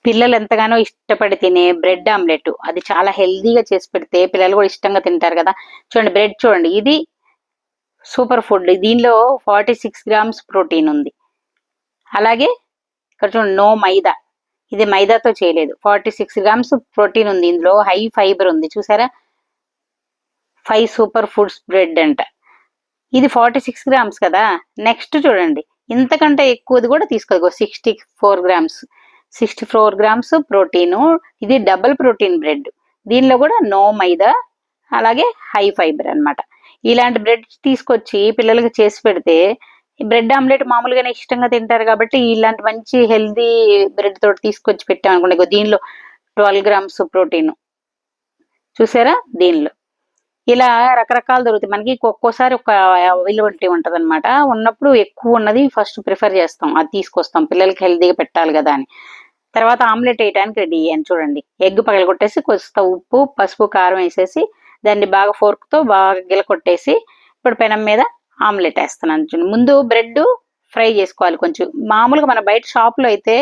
పిల్లలు ఎంతగానో ఇష్టపడి తినే బ్రెడ్ ఆమ్లెట్, అది చాలా హెల్దీగా చేసి పెడితే పిల్లలు కూడా ఇష్టంగా తింటారు కదా. చూడండి బ్రెడ్ చూడండి, ఇది సూపర్ ఫుడ్. దీనిలో 46 గ్రామ్స్ ప్రోటీన్ ఉంది. అలాగే ఇక్కడ చూడండి, నో మైదా, ఇది మైదాతో చేయలేదు. 46 గ్రామ్స్ ప్రోటీన్ ఉంది. ఇందులో హై ఫైబర్ ఉంది. చూసారా, 5 సూపర్ ఫుడ్స్ బ్రెడ్ అంట. ఇది 46 గ్రామ్స్ కదా. నెక్స్ట్ చూడండి, ఇంతకంటే ఎక్కువది కూడా తీసుకోదు. 64 గ్రామ్స్ ప్రోటీను. ఇది డబుల్ ప్రోటీన్ బ్రెడ్. దీనిలో కూడా నో మైదా, అలాగే హై ఫైబర్ అన్నమాట. ఇలాంటి బ్రెడ్ తీసుకొచ్చి పిల్లలకి చేసి పెడితే బ్రెడ్ ఆమ్లెట్ మామూలుగానే ఇష్టంగా తింటారు కాబట్టి ఇలాంటి మంచి హెల్దీ బ్రెడ్ తోటి తీసుకొచ్చి పెట్టామనుకోండి, దీనిలో 12 గ్రామ్స్ ప్రోటీన్. చూసారా, దీనిలో ఇలా రకరకాలు దొరుకుతాయి మనకి. ఒక్కోసారి ఒక అవైలబిలిటీ ఉంటుంది అనమాట. ఉన్నప్పుడు ఎక్కువ ఉన్నది ఫస్ట్ ప్రిఫర్ చేస్తాం, అది తీసుకొస్తాం, పిల్లలకి హెల్దీగా పెట్టాలి కదా అని. తర్వాత ఆమ్లెట్ వేయడానికి రెడీ అయ్యాను. చూడండి, ఎగ్ పగలగొట్టేసి కొంచెం ఉప్పు, పసుపు, కారం వేసేసి దాన్ని బాగా ఫోర్క్తో బాగా గిలకొట్టేసి ఇప్పుడు పెనం మీద ఆమ్లెట్ వేస్తున్నాను. చూడండి, ముందు బ్రెడ్ ఫ్రై చేసుకోవాలి. కొంచెం మామూలుగా మన బయట షాప్లో అయితే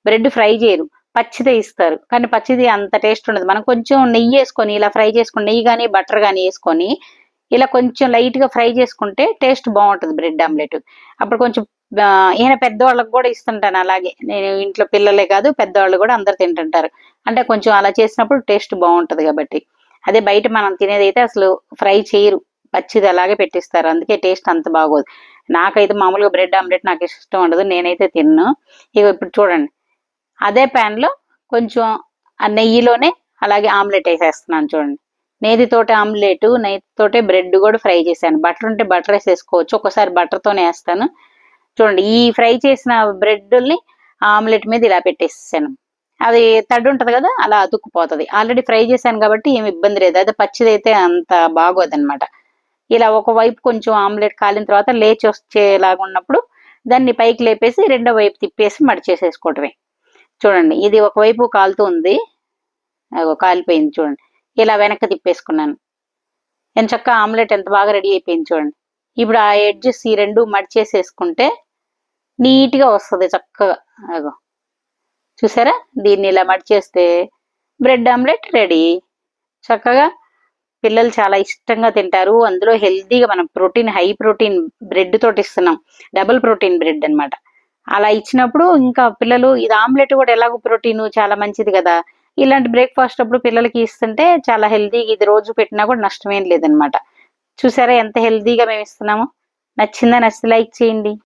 బ్రెడ్ ఫ్రై చేయరు, పచ్చిదే ఇస్తారు. కానీ పచ్చిది అంత టేస్ట్ ఉండదు. మనం కొంచెం నెయ్యి వేసుకొని ఇలా ఫ్రై చేసుకొని, నెయ్యి కానీ బటర్ కానీ వేసుకొని ఇలా కొంచెం లైట్గా ఫ్రై చేసుకుంటే టేస్ట్ బాగుంటుంది బ్రెడ్ ఆమ్లెట్. అప్పుడు కొంచెం ఈయన పెద్దవాళ్ళకి కూడా ఇస్తుంటాను. అలాగే నేను ఇంట్లో పిల్లలే కాదు పెద్దవాళ్ళు కూడా అందరు తింటుంటారు. అంటే కొంచెం అలా చేసినప్పుడు టేస్ట్ బాగుంటుంది కాబట్టి. అదే బయట మనం తినేది అయితే అసలు ఫ్రై చేయరు, పచ్చిది అలాగే పెట్టిస్తారు. అందుకే టేస్ట్ అంత బాగోదు. నాకైతే మామూలుగా బ్రెడ్ ఆమ్లెట్ నాకు ఇష్టం ఉండదు, నేనైతే తిన్ను. ఇక ఇప్పుడు చూడండి, అదే ప్యాన్లో కొంచెం ఆ నెయ్యిలోనే అలాగే ఆమ్లెట్ వేసేస్తున్నాను. చూడండి, నేతితోటి ఆమ్లెట్, నేతితోటే బ్రెడ్ కూడా ఫ్రై చేశాను. బటర్ ఉంటే బటర్ వేసేసుకోవచ్చు, ఒక్కసారి బటర్తోనే వేస్తాను. చూడండి, ఈ ఫ్రై చేసిన బ్రెడ్ని ఆమ్లెట్ మీద ఇలా పెట్టేసాను. అది తడి ఉంటుంది కదా, అలా అతుక్కుపోతుంది. ఆల్రెడీ ఫ్రై చేశాను కాబట్టి ఏమి ఇబ్బంది లేదు. అదే పచ్చిదైతే అంత బాగోదన్నమాట. ఇలా ఒకవైపు కొంచెం ఆమ్లెట్ కాలిన తర్వాత లేచి వచ్చేలాగా ఉన్నప్పుడు దాన్ని పైకి లేపేసి రెండో వైపు తిప్పేసి మడిచేసేసుకోవటమే. చూడండి, ఇది ఒకవైపు కాలుతూ ఉంది, కాలిపోయింది. చూడండి, ఇలా వెనక్కి తిప్పేసుకున్నాను. ఎంచక్కా ఆమ్లెట్ ఎంత బాగా రెడీ అయిపోయింది చూడండి. ఇప్పుడు ఆ ఎడ్జెస్ ఈ రెండు మడిచేసేసుకుంటే నీట్గా వస్తుంది చక్కగా. అగో చూసారా, దీన్ని ఇలా మడిచేస్తే బ్రెడ్ ఆమ్లెట్ రెడీ. చక్కగా పిల్లలు చాలా ఇష్టంగా తింటారు. అందులో హెల్దీగా మనం ప్రోటీన్, హై ప్రోటీన్ బ్రెడ్ తోటి ఇస్తున్నాం, డబుల్ ప్రోటీన్ బ్రెడ్ అనమాట. అలా ఇచ్చినప్పుడు ఇంకా పిల్లలు, ఇది ఆమ్లెట్ కూడా ఎలాగో ప్రోటీన్ చాలా మంచిది కదా, ఇలాంటి బ్రేక్ఫాస్ట్ అప్పుడు పిల్లలకి ఇస్తుంటే చాలా హెల్దీగా, ఇది రోజు పెట్టినా కూడా నష్టమేం లేదనమాట. చూసారా ఎంత హెల్దీగా మేము ఇస్తున్నాము. నచ్చిందా? నచ్చితే లైక్ చేయండి.